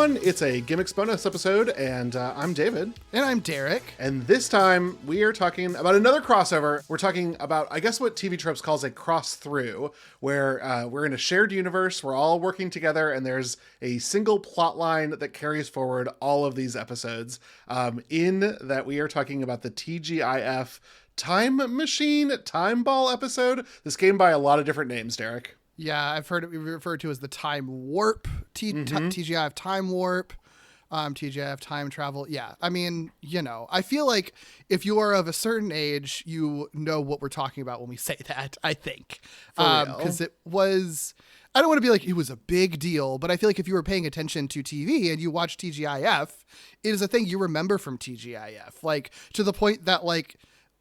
everyone. It's a Gimmicks bonus episode, and I'm David. And I'm Derek. And this time, we are talking about another crossover. We're talking about, I guess, what TV Tropes calls a cross-through, where we're in a shared universe, we're all working together, and there's a single plot line that carries forward all of these episodes. In that, we are talking about the TGIF Time Machine Time Ball episode. This came by a lot of different names, Derek. Yeah, I've heard it referred to as the Time Warp, TGIF Time Warp, TGIF Time Travel. Yeah, I mean, you know, I feel like if you are of a certain age, you know what we're talking about when we say that, I think. Because it was, I don't want to be like it was a big deal, but I feel like if you were paying attention to TV and you watch TGIF, it is a thing you remember from TGIF. Like, to the point that, like,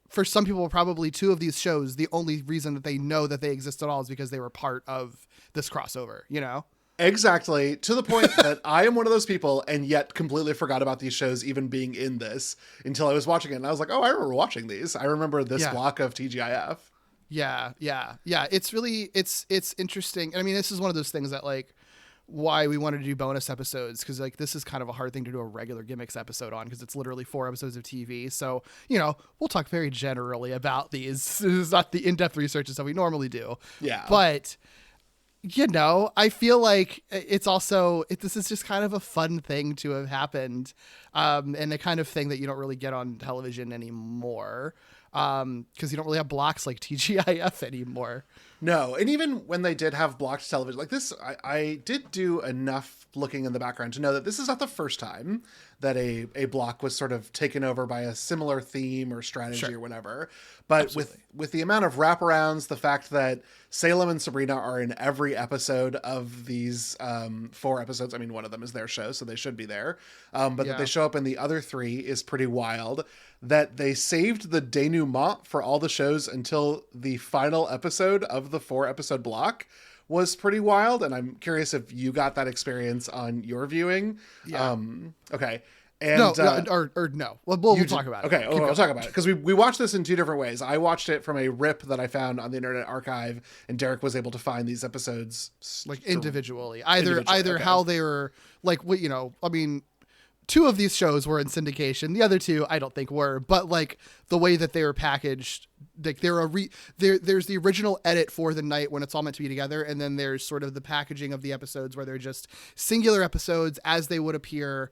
for some people, probably two of these shows, the only reason that they know that they exist at all is because they were part of this crossover, you know? Exactly. To the point that I am one of those people and yet completely forgot about these shows even being in this until I was watching it. And I was like, oh, I remember watching these. I remember this block of TGIF. Yeah. It's really, it's interesting. I mean, this is one of those things that, like, why we wanted to do bonus episodes, because, like, this is kind of a hard thing to do a regular Gimmicks episode on, because it's literally 4 episodes of TV. So, you know, we'll talk very generally about these. This is not the in-depth research that we normally do. Yeah. But, you know, I feel like it's also, this is just kind of a fun thing to have happened, and the kind of thing that you don't really get on television anymore, because you don't really have blocks like TGIF anymore. No, and even when they did have blocked television, like this, I did do enough looking in the background to know that this is not the first time that a block was sort of taken over by a similar theme or strategy or whatever. But with the amount of wraparounds, the fact that Salem and Sabrina are in every episode of these 4 episodes, I mean, one of them is their show, so they should be there. But that they show up in the other 3 is pretty wild. That they saved the denouement for all the shows until the final episode of the 4-episode block was pretty wild. And I'm curious if you got that experience on your viewing. Yeah. Okay. And no. Well, we'll talk about it. Okay, I'll talk about it. Because we watched this in 2 different ways. I watched it from a rip that I found on the Internet Archive, and Derek was able to find these episodes like individually. Either okay. How they were, like, what, you know, I mean, 2 of these shows were in syndication. The other 2, I don't think were, but, like, the way that they were packaged, like, there's the original edit for the night when it's all meant to be together. And then there's sort of the packaging of the episodes where they're just singular episodes as they would appear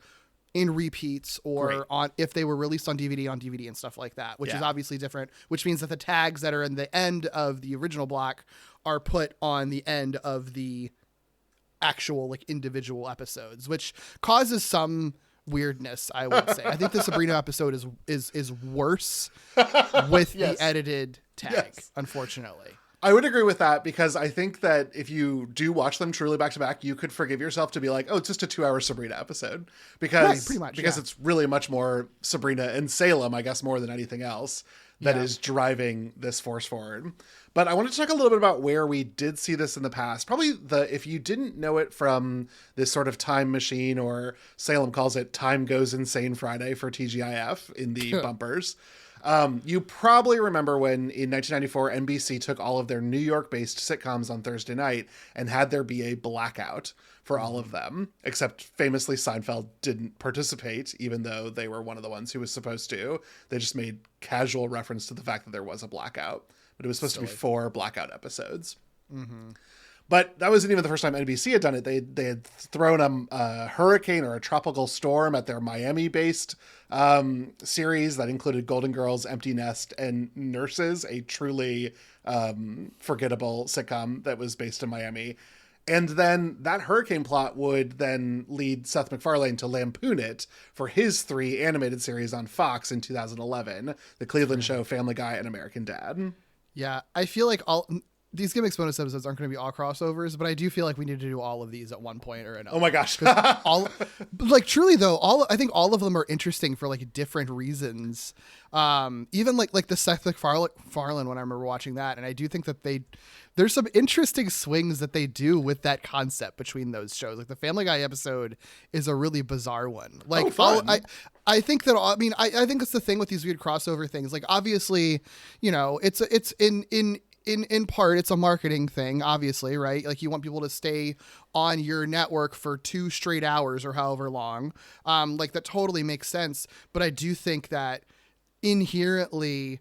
in repeats or on, if they were released on DVD and stuff like that, which is obviously different, which means that the tags that are in the end of the original block are put on the end of the actual, like, individual episodes, which causes some weirdness, I would say. I think the Sabrina episode is worse with the edited tag, unfortunately. I would agree with that, because I think that if you do watch them truly back to back, you could forgive yourself to be like, oh, it's just a 2-hour Sabrina episode, because pretty much, it's really much more Sabrina and Salem, I guess, more than anything else that is driving this force forward. But I wanted to talk a little bit about where we did see this in the past. Probably if you didn't know it from this sort of time machine, or Salem calls it Time Goes Insane Friday for TGIF in the bumpers. You probably remember when in 1994, NBC took all of their New York-based sitcoms on Thursday night and had there be a blackout for all of them, except famously Seinfeld didn't participate, even though they were one of the ones who was supposed to. They just made casual reference to the fact that there was a blackout, but it was supposed to be 4 blackout episodes. Mm-hmm. But that wasn't even the first time NBC had done it. They had thrown a hurricane or a tropical storm at their Miami-based series that included Golden Girls, Empty Nest, and Nurses, a truly forgettable sitcom that was based in Miami. And then that hurricane plot would then lead Seth MacFarlane to lampoon it for his 3 animated series on Fox in 2011, The Cleveland Show, Family Guy, and American Dad. Yeah, I feel like these Gimmicks bonus episodes aren't going to be all crossovers, but I do feel like we need to do all of these at one point or another. Oh my gosh. Like, truly though, I think all of them are interesting for, like, different reasons. Even like the Seth MacFarlane when I remember watching that. And I do think that there's some interesting swings that they do with that concept between those shows. Like the Family Guy episode is a really bizarre one. Like, I think that, I mean, I think it's the thing with these weird crossover things. Like, obviously, you know, it's in in part, it's a marketing thing, obviously, right? Like you want people to stay on your network for 2 straight hours or however long. Like that totally makes sense. But I do think that inherently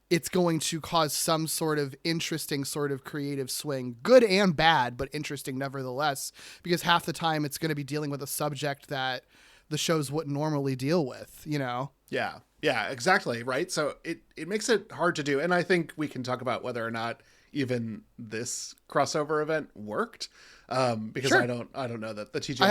it's going to cause some sort of interesting sort of creative swing, good and bad, but interesting nevertheless, because half the time it's going to be dealing with a subject that the shows wouldn't normally deal with, you know? Yeah. Yeah, exactly. Right. So it makes it hard to do. And I think we can talk about whether or not even this crossover event worked. Because sure. I don't know that the TGIF.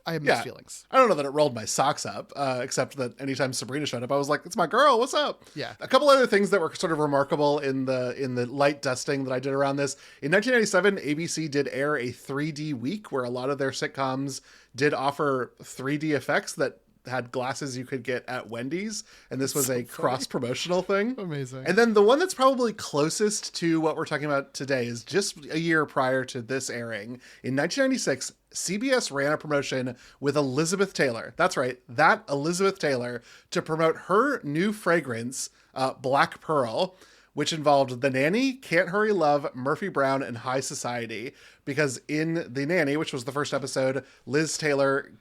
I have mixed feelings. I don't know that it rolled my socks up, except that anytime Sabrina showed up, I was like, it's my girl. What's up? Yeah. A couple other things that were sort of remarkable in the light dusting that I did around this. In 1997, ABC did air a 3D week where a lot of their sitcoms did offer 3D effects that had glasses you could get at Wendy's, and this was so a cross-promotional thing. Amazing. And then the one that's probably closest to what we're talking about today is just a year prior to this airing. In 1996, CBS ran a promotion with Elizabeth Taylor. That's right, that Elizabeth Taylor, to promote her new fragrance, Black Pearl, which involved The Nanny, Can't Hurry Love, Murphy Brown, and High Society. Because in The Nanny, which was the first episode, Liz Taylor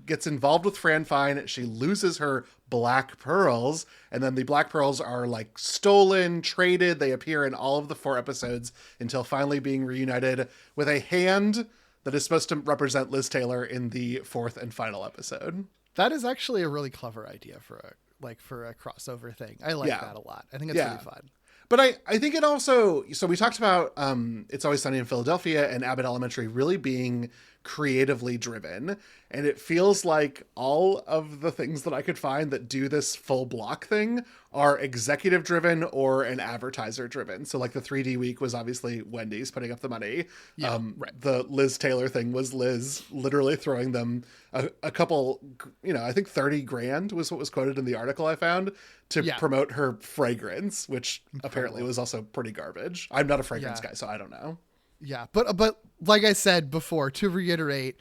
gets involved with Fran Fine. She loses her black pearls, and then the black pearls are like stolen, traded. They appear in all of the 4 episodes until finally being reunited with a hand that is supposed to represent Liz Taylor in the 4th and final episode. That is actually a really clever idea for a crossover thing. I like that a lot. I think it's really fun. But I think it also, so we talked about It's Always Sunny in Philadelphia and Abbott Elementary really being creatively driven. And it feels like all of the things that I could find that do this full block thing are executive driven or an advertiser driven. So like the 3D week was obviously Wendy's putting up the money. Yeah, right. The Liz Taylor thing was Liz literally throwing them a couple, I think 30 grand was what was quoted in the article I found to promote her fragrance, which apparently was also pretty garbage. I'm not a fragrance guy, so I don't know. Yeah, but like I said before, to reiterate,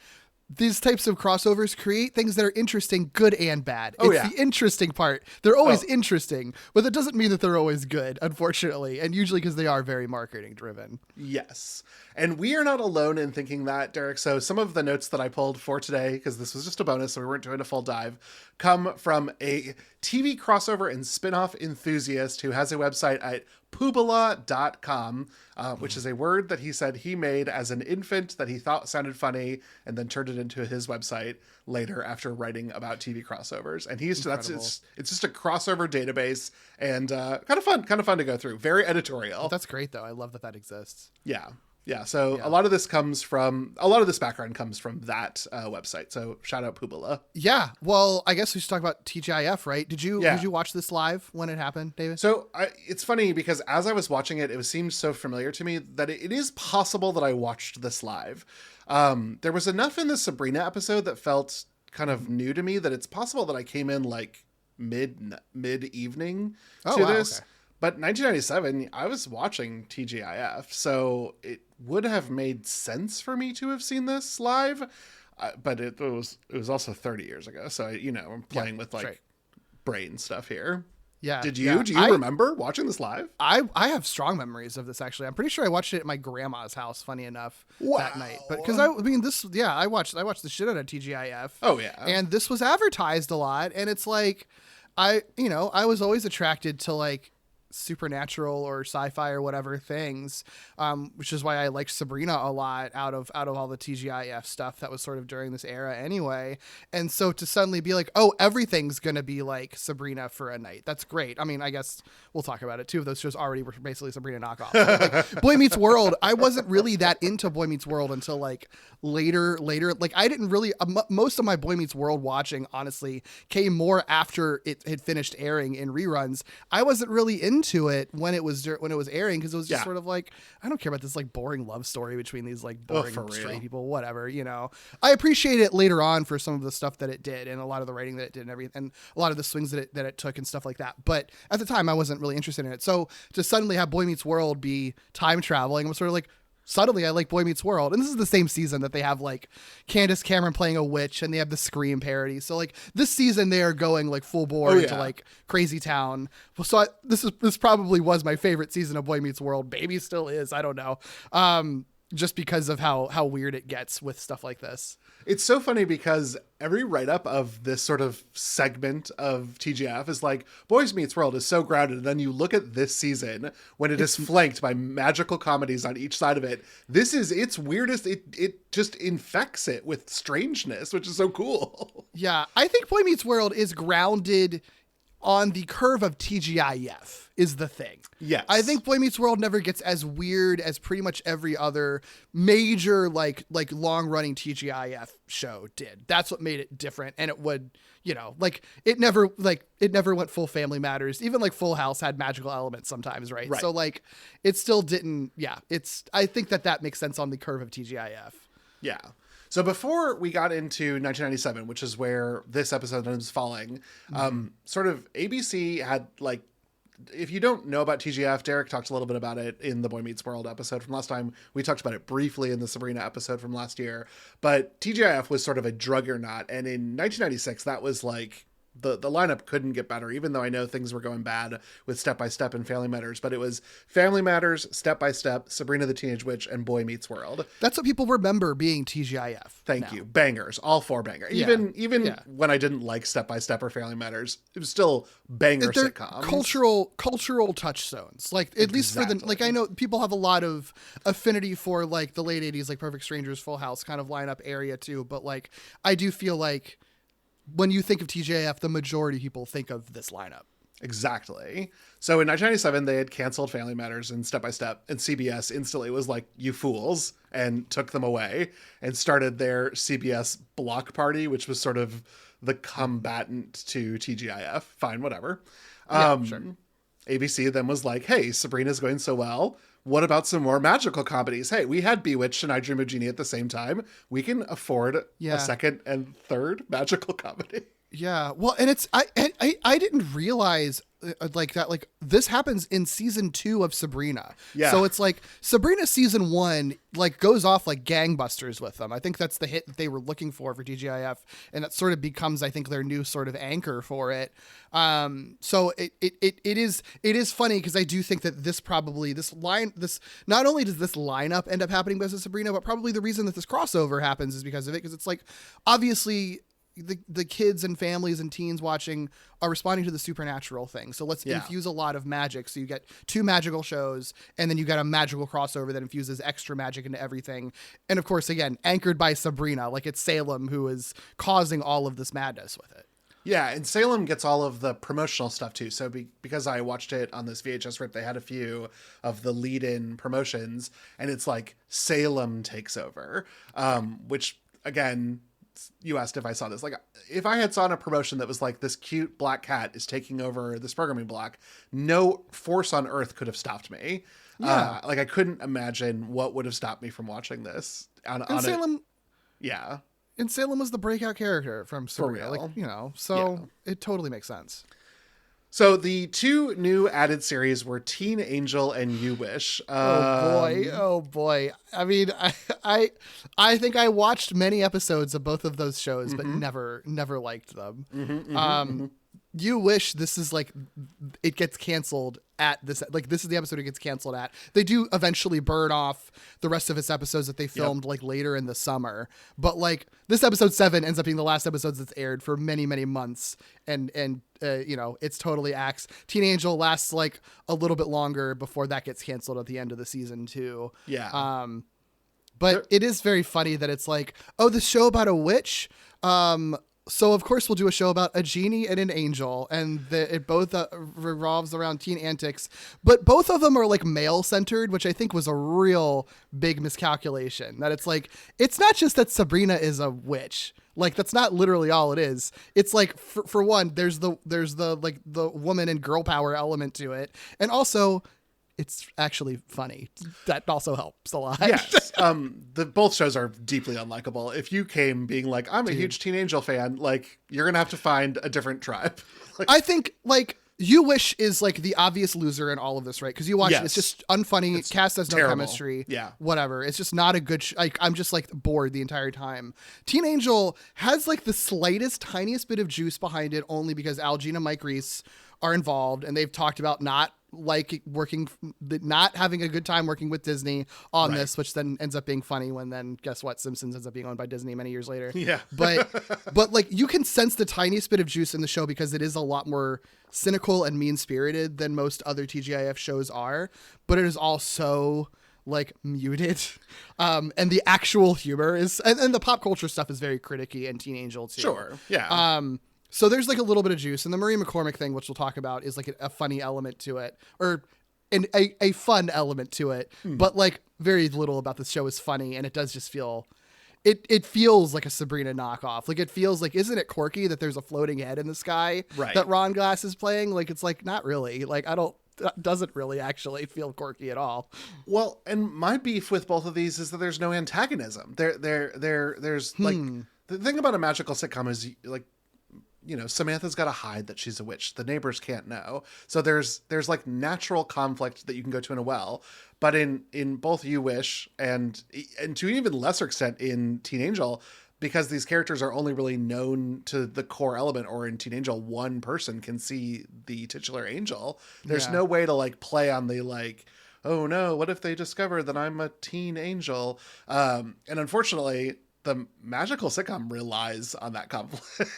these types of crossovers create things that are interesting, good and bad. It's the interesting part. They're always interesting, but that doesn't mean that they're always good, unfortunately, and usually because they are very marketing driven. Yes. And we are not alone in thinking that, Derek. So some of the notes that I pulled for today, because this was just a bonus, so we weren't doing a full dive, come from a TV crossover and spin-off enthusiast who has a website at poobala.com, which is a word that he said he made as an infant that he thought sounded funny and then turned it into his website later after writing about TV crossovers. And it's just a crossover database and kind of fun to go through. Very editorial. That's great though. I love that exists. Yeah. Yeah. So a lot of this background comes from that website. So shout out Poobala. Yeah. Well, I guess we should talk about TGIF, right? Did you watch this live when it happened, David? So it's funny because as I was watching it, it seemed so familiar to me that it is possible that I watched this live. There was enough in the Sabrina episode that felt kind of new to me that it's possible that I came in like mid-evening to this. Okay. But 1997, I was watching TGIF, so it would have made sense for me to have seen this live. But it was also 30 years ago, so I'm playing with brain stuff here. Yeah. Do you remember watching this live? I have strong memories of this actually. I'm pretty sure I watched it at my grandma's house. Funny enough, that night. But because I watched the shit out of TGIF. Oh yeah. And this was advertised a lot, and it's like, I was always attracted to like supernatural or sci-fi or whatever things, which is why I liked Sabrina a lot out of all the TGIF stuff that was sort of during this era anyway. And so to suddenly be like, oh, everything's gonna be like Sabrina for a night, that's great. I mean, I guess we'll talk about it. 2 of those shows already were basically Sabrina knockoffs. Like, Boy Meets World, I wasn't really that into Boy Meets World until like later. Like I didn't really most of my Boy Meets World watching honestly came more after it had finished airing in reruns. I wasn't really into it when it was airing because it was just sort of like, I don't care about this like boring love story between these like boring straight people, whatever, I appreciate it later on for some of the stuff that it did and a lot of the writing that it did and everything and a lot of the swings that it took and stuff like that, but at the time I wasn't really interested in it. So to suddenly have Boy Meets World be time traveling, I was sort of like, suddenly I like Boy Meets World. And this is the same season that they have like Candace Cameron playing a witch and they have the Scream parody. So like this season they are going like full bore into like Crazy Town. So this probably was my favorite season of Boy Meets World. Maybe still is. I don't know. Just because of how weird it gets with stuff like this. It's so funny because every write-up of this sort of segment of TGIF is like, Boys Meets World is so grounded. And then you look at this season when it's flanked by magical comedies on each side of it. This is its weirdest. It just infects it with strangeness, which is so cool. Yeah, I think Boy Meets World is grounded on the curve of TGIF is the thing. Yes. I think Boy Meets World never gets as weird as pretty much every other major like long running TGIF show did. That's what made it different. And it would, it never went full Family Matters. Even like Full House had magical elements sometimes, right? So like it still didn't. Yeah, I think that makes sense on the curve of TGIF. Yeah. So before we got into 1997, which is where this episode ends falling, sort of ABC had like, if you don't know about TGIF, Derek talked a little bit about it in the Boy Meets World episode from last time. We talked about it briefly in the Sabrina episode from last year, but TGIF was sort of a juggernaut. And in 1996, that was like, the lineup couldn't get better, even though I know things were going bad with Step by Step and Family Matters, but it was Family Matters, Step by Step, Sabrina the Teenage Witch, and Boy Meets World. That's what people remember being TGIF. Thank you. Bangers. All 4 bangers. Even when I didn't like Step by Step or Family Matters, it was still banger sitcoms. Cultural touchstones. Like, at least for the, like, I know people have a lot of affinity for like the late 80s, like Perfect Strangers, Full House kind of lineup area too. But like, I do feel like when you think of TGIF, the majority of people think of this lineup. Exactly. So in 1997, they had canceled Family Matters and Step by Step, and CBS instantly was like, you fools, and took them away and started their CBS Block Party, which was sort of the combatant to TGIF. Fine, whatever. Sure. ABC then was like, hey, Sabrina's going so well. What about some more magical comedies? Hey, we had Bewitched and I Dream of Genie at the same time. We can afford a second and third magical comedy. Yeah. Well, and it's, I didn't realize like that, like this happens in season 2 of Sabrina. Yeah. So it's like Sabrina season 1, like goes off like gangbusters with them. I think that's the hit that they were looking for TGIF. And that sort of becomes, I think, their new sort of anchor for it. So it is funny because I do think that this not only does this lineup end up happening because of Sabrina, but probably the reason that this crossover happens is because of it. Because it's like, obviously the kids and families and teens watching are responding to the supernatural thing. So let's infuse a lot of magic. So you get 2 magical shows and then you got a magical crossover that infuses extra magic into everything. And of course, again, anchored by Sabrina, like it's Salem who is causing all of this madness with it. Yeah, and Salem gets all of the promotional stuff too. So because I watched it on this VHS rip, they had a few of the lead-in promotions, and it's like Salem takes over, which again, you asked if I saw this. Like, if I had saw a promotion that was like, this cute black cat is taking over this programming block, no force on earth could have stopped me. Yeah. Like, I couldn't imagine what would have stopped me from watching this. And Salem was the breakout character from Sabrina. Like, so it totally makes sense. So the 2 new added series were Teen Angel and You Wish. Oh boy. I mean, I think I watched many episodes of both of those shows, but never liked them. You Wish, this is like, it gets canceled at this, like this is the episode it gets canceled at. They do eventually burn off the rest of its episodes that they filmed like later in the summer. But like this episode 7 ends up being the last episodes that's aired for many, many months. And it's totally axed. Teen Angel lasts like a little bit longer before that gets canceled at the end of the season too. Yeah. But it is very funny that it's like, oh, this show about a witch. So of course we'll do a show about a genie and an angel, and it both revolves around teen antics, but both of them are like male centered, which I think was a real big miscalculation. That it's like, it's not just that Sabrina is a witch. Like that's not literally all it is. It's like, for one, there's the like the woman and girl power element to it. And also it's actually funny. That also helps a lot. Yes. Both shows are deeply unlikable. If you came being like, I'm a huge Teen Angel fan, like you're going to have to find a different tribe. I think like You Wish is like the obvious loser in all of this, right? Because you watch it, it's just unfunny. Cast has no chemistry. Yeah. Whatever. It's just not a good I'm just like bored the entire time. Teen Angel has like the slightest, tiniest bit of juice behind it, only because Al Jean and Mike Reiss are involved, and they've talked about not having a good time working with Disney on this, which then ends up being funny when then guess what, Simpsons ends up being owned by Disney many years later. Yeah. but like you can sense the tiniest bit of juice in the show because it is a lot more cynical and mean-spirited than most other TGIF shows are, but it is all so like muted. And the actual humor is, and the pop culture stuff is very criticky in Teen Angel too. Sure. Yeah. So there's like a little bit of juice, and the Marie McCormick thing, which we'll talk about, is like a funny element to it, or a fun element to it. But like very little about this show is funny, and it does just feel, it feels like a Sabrina knockoff. Like it feels like, isn't it quirky that there's a floating head in the sky that Ron Glass is playing? Like it's like not really. Like doesn't really actually feel quirky at all. Well, and my beef with both of these is that there's no antagonism. There's like the thing about a magical sitcom is like, you know, Samantha's got to hide that she's a witch. The neighbors can't know. So there's like natural conflict that you can go to in a well. But in both You Wish and to an even lesser extent in Teen Angel, because these characters are only really known to the core element, or in Teen Angel, one person can see the titular angel. There's no way to like play on the like, oh no, what if they discover that I'm a teen angel? And unfortunately, the magical sitcom relies on that conflict.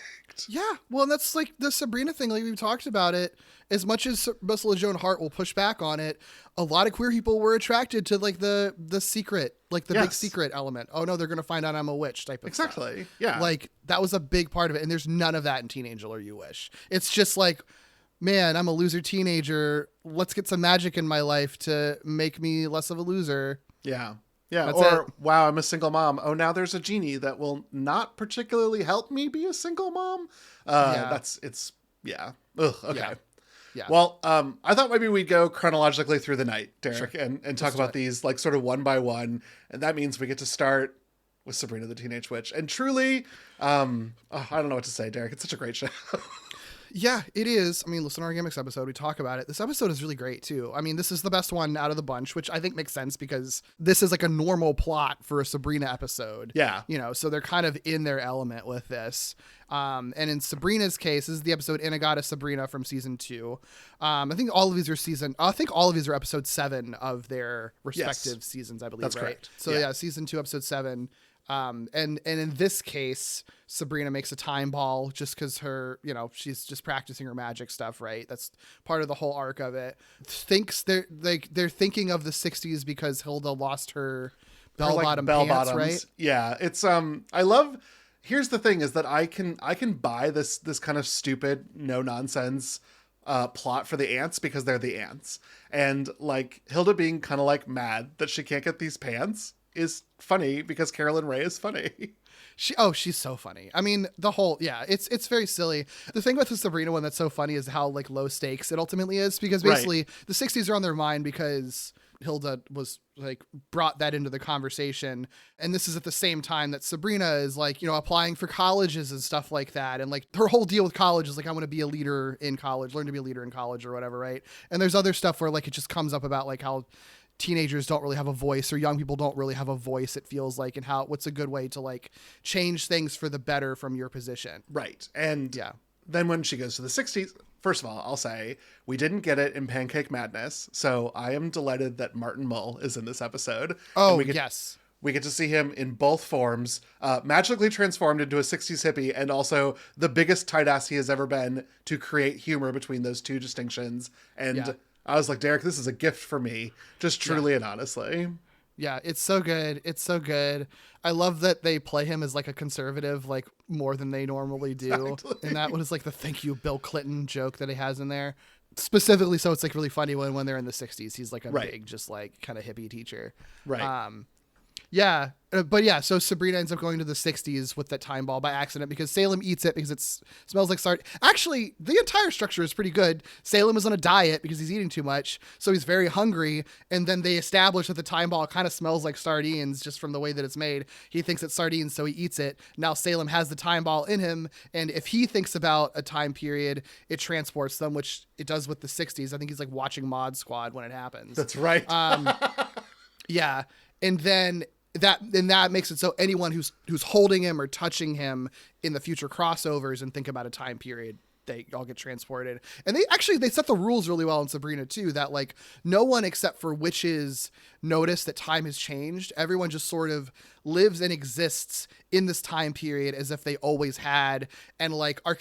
Yeah, well, and that's like the Sabrina thing. Like we've talked about it. As much as Melissa Joan Hart will push back on it, a lot of queer people were attracted to like the secret, like the big secret element. Oh no, they're gonna find out I'm a witch type of stuff. Yeah, like that was a big part of it, and there's none of that in Teen Angel or You Wish. It's just like, man, I'm a loser teenager. Let's get some magic in my life to make me less of a loser. Yeah. Yeah, That's or it. Wow, I'm a single mom. Oh, now there's a genie that will not particularly help me be a single mom. Ugh, okay. Yeah. Well, I thought maybe we'd go chronologically through the night, Derek, and talk about these like sort of one by one. And that means we get to start with Sabrina the Teenage Witch. And truly, I don't know what to say, Derek. It's such a great show. Yeah, it is. I mean, listen to our Gimmicks episode. We talk about it. This episode is really great, too. I mean, this is the best one out of the bunch, which I think makes sense because this is like a normal plot for a Sabrina episode. Yeah. You know, so they're kind of in their element with this. And in Sabrina's case, this is the episode Inagata Sabrina from season 2. I think all of these are episode 7 of their respective seasons, I believe. That's right? correct. So yeah, season 2, episode 7. And in this case, Sabrina makes a time ball just because her, you know, she's just practicing her magic stuff, right? That's part of the whole arc of it. Thinks they're thinking of the 60s because Hilda lost her bell-bottom pants, right? Yeah, it's here's the thing is that I can buy this kind of stupid, no nonsense plot for the ants because they're the ants. And like Hilda being kind of like mad that she can't get these pants is funny because Carolyn Ray is funny. She's so funny. I mean, it's very silly. The thing with the Sabrina one that's so funny is how like low stakes it ultimately is, because basically the 60s are on their mind because Hilda was like brought that into the conversation. And this is at the same time that Sabrina is like, you know, applying for colleges and stuff like that. And like her whole deal with college is like, I want to be a leader in college, learn to be a leader in college or whatever. Right. And there's other stuff where like, it just comes up about like how teenagers don't really have a voice, or young people don't really have a voice, it feels like, and what's a good way to like change things for the better from your position. Right. And then when she goes to the 60s, first of all, I'll say we didn't get it in Pancake Madness. So I am delighted that Martin Mull is in this episode. Oh, yes. We get to see him in both forms, magically transformed into a 60s hippie, and also the biggest tight ass he has ever been to create humor between those two distinctions. And I was like, Derek, this is a gift for me, just truly and honestly. Yeah, it's so good. It's so good. I love that they play him as like a conservative, like more than they normally do. Exactly. And that was like the thank you, Bill Clinton joke that he has in there. Specifically, so it's like really funny when they're in the 60s. He's like a big, just like kind of hippie teacher. Right. Yeah. But yeah, so Sabrina ends up going to the 60s with that time ball by accident because Salem eats it because it smells like sardine. Actually, the entire structure is pretty good. Salem is on a diet because he's eating too much, so he's very hungry. And then they establish that the time ball kind of smells like sardines just from the way that it's made. He thinks it's sardines, so he eats it. Now Salem has the time ball in him, and if he thinks about a time period, it transports them, which it does with the 60s. I think he's like watching Mod Squad when it happens. That's right. Yeah, and then that makes it so anyone who's holding him or touching him in the future crossovers and think about a time period, they all get transported. And they set the rules really well in Sabrina too, that like no one except for witches notice that time has changed. Everyone just sort of lives and exists in this time period as if they always had, and like are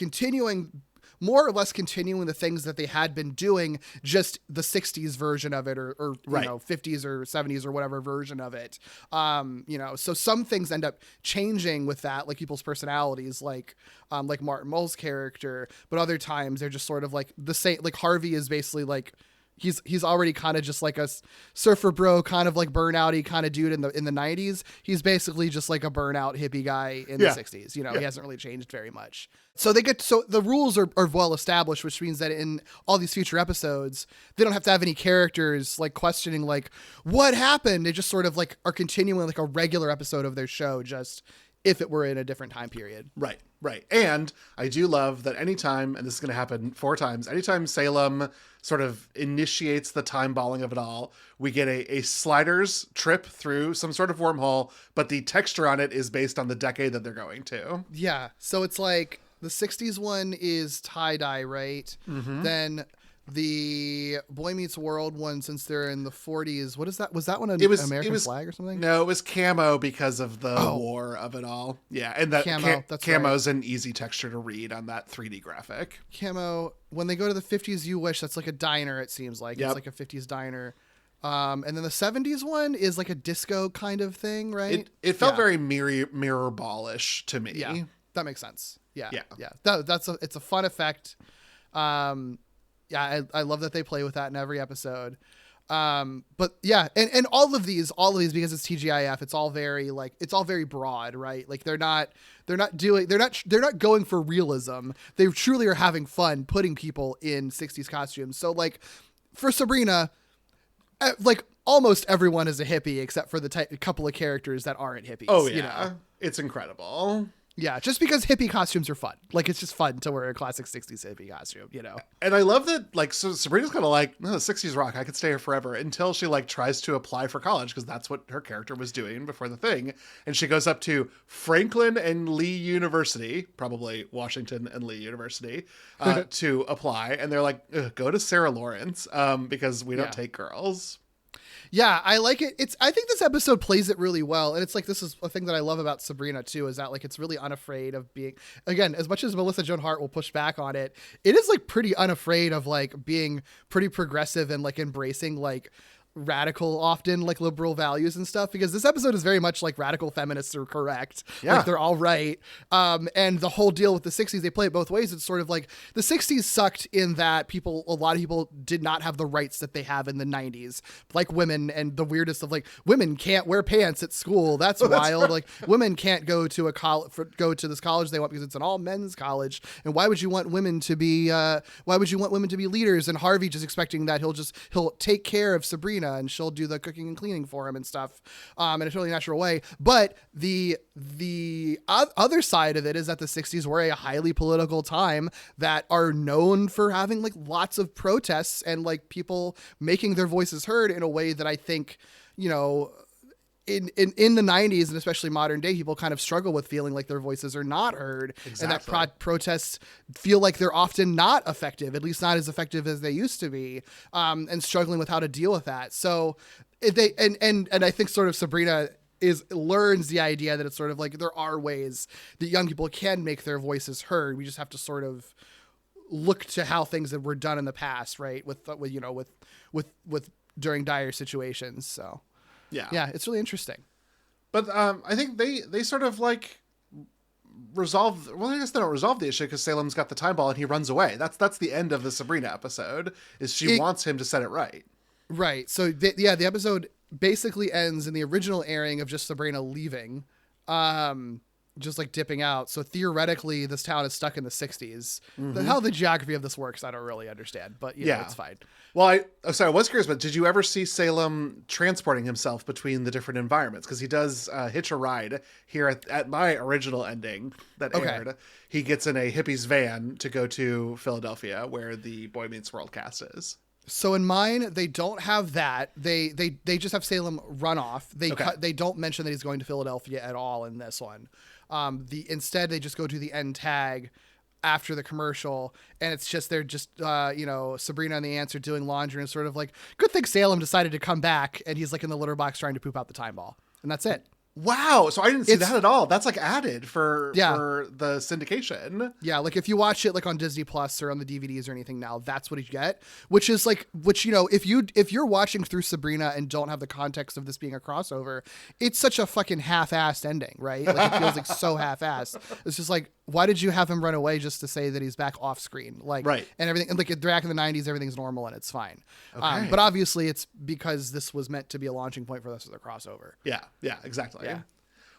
more or less continuing the things that they had been doing, just the 60s version of it, or right. 50s or 70s or whatever version of it. So some things end up changing with that, like people's personalities, like Martin Mull's character, but other times they're just sort of like the same. Like Harvey is basically like, he's already kind of just like a surfer bro, kind of like burnout-y kind of dude in the 90s. He's basically just like a burnout hippie guy in the 60s. He hasn't really changed very much. So the rules are well established, which means that in all these future episodes, they don't have to have any characters like questioning like what happened. They just sort of like are continuing like a regular episode of their show, just if it were in a different time period. Right. And I do love that anytime, and this is going to happen 4 times, anytime Salem sort of initiates the time balling of it all, we get a sliders trip through some sort of wormhole, but the texture on it is based on the decade that they're going to. Yeah. So it's like the 60s one is tie-dye, right? Mm-hmm. Then the Boy Meets World one, since they're in the 40s, what is that? Was that one an American flag or something? No, it was camo because of the war of it all. Yeah, and that camo's an easy texture to read on that 3D graphic. Camo, when they go to the 50s, you wish, that's like a diner, it seems like. Yep. It's like a 50s diner. And then the 70s one is like a disco kind of thing, right? It felt very mirror ball-ish to me. Yeah, that makes sense. Yeah. It's a fun effect. Yeah, I love that they play with that in every episode. But yeah, and all of these, because it's TGIF, it's all very broad, right? Like they're not going for realism. They truly are having fun putting people in 60s costumes. So like for Sabrina, like almost everyone is a hippie except for the couple of characters that aren't hippies. Oh yeah. It's incredible. Yeah, just because hippie costumes are fun. Like, it's just fun to wear a classic 60s hippie costume, And I love that, like, so Sabrina's kind of like, no, the 60s rock, I could stay here forever, until she, like, tries to apply for college, because that's what her character was doing before the thing. And she goes up to Franklin and Lee University, probably Washington and Lee University, to apply. And they're like, go to Sarah Lawrence, because we don't take girls. Yeah, I like it. I think this episode plays it really well. And it's like, this is a thing that I love about Sabrina too, is that like, it's really unafraid of being, again, as much as Melissa Joan Hart will push back on it, it is like pretty unafraid of like being pretty progressive and like embracing like radical, often like liberal values and stuff, because this episode is very much like radical feminists are correct. Yeah. Like they're all right. And the whole deal with the 60s, they play it both ways. It's sort of like the 60s sucked in that a lot of people did not have the rights that they have in the 90s, like women, and the weirdest of like, women can't wear pants at school. That's wild. Right. Like women can't go to go to this college they want because it's an all men's college. And why would you want women to be leaders? And Harvey just expecting that he'll take care of Sabrina and she'll do the cooking and cleaning for him and stuff, in a totally natural way. But the other side of it is that the 60s were a highly political time that are known for having like lots of protests and like people making their voices heard in a way that I think, in the 90s and especially modern day, people kind of struggle with feeling like their voices are not heard. Exactly. And that protests feel like they're often not effective, at least not as effective as they used to be, and struggling with how to deal with that. So and I think sort of Sabrina learns the idea that it's sort of like there are ways that young people can make their voices heard. We just have to sort of look to how things that were done in the past, right? With during dire situations. So. Yeah, it's really interesting. But I think they sort of like resolve. Well, I guess they don't resolve the issue because Salem's got the time ball and he runs away. That's the end of the Sabrina episode. Is she wants him to set it right. Right. So the episode basically ends in the original airing of just Sabrina leaving, just like dipping out. So theoretically, this town is stuck in the 60s. How the geography of this works, I don't really understand, but you know, it's fine. Well, I was curious, but did you ever see Salem transporting himself between the different environments? Because he does hitch a ride here at my original ending that aired. He gets in a hippie's van to go to Philadelphia, where the Boy Meets World cast is. So in mine, they don't have that. They just have Salem run off. They don't mention that he's going to Philadelphia at all in this one. Instead they just go to the end tag after the commercial, and it's just they're just Sabrina and the ants are doing laundry, and sort of like, good thing Salem decided to come back, and he's like in the litter box trying to poop out the time ball, and that's it. Wow. So I didn't see that at all. That's like added for the syndication. Yeah. Like if you watch it like on Disney Plus or on the DVDs or anything now, that's what you get, which, you know, if you're watching through Sabrina and don't have the context of this being a crossover, it's such a fucking half-assed ending, right? Like it feels like so half-assed. It's just like, why did you have him run away just to say that he's back off screen? Like, right. And everything, and like back in the 90s, everything's normal and it's fine. Okay. But obviously it's because this was meant to be a launching point for this as a crossover. Yeah. Yeah, exactly. Yeah.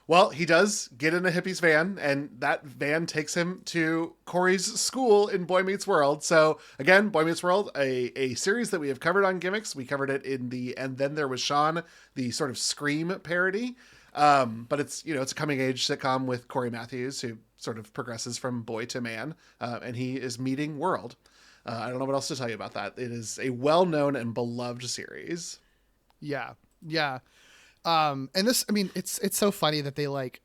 Well, he does get in a hippie's van, and that van takes him to Cory's school in Boy Meets World. So again, Boy Meets World, a series that we have covered on Gimmicks. We covered it in the And Then There Was Sean, the sort of Scream parody. But it's a coming age sitcom with Cory Matthews, who sort of progresses from boy to man, and he is meeting World. I don't know what else to tell you about that. It is a well-known and beloved series. Yeah. Yeah. And this, I mean, it's so funny that they like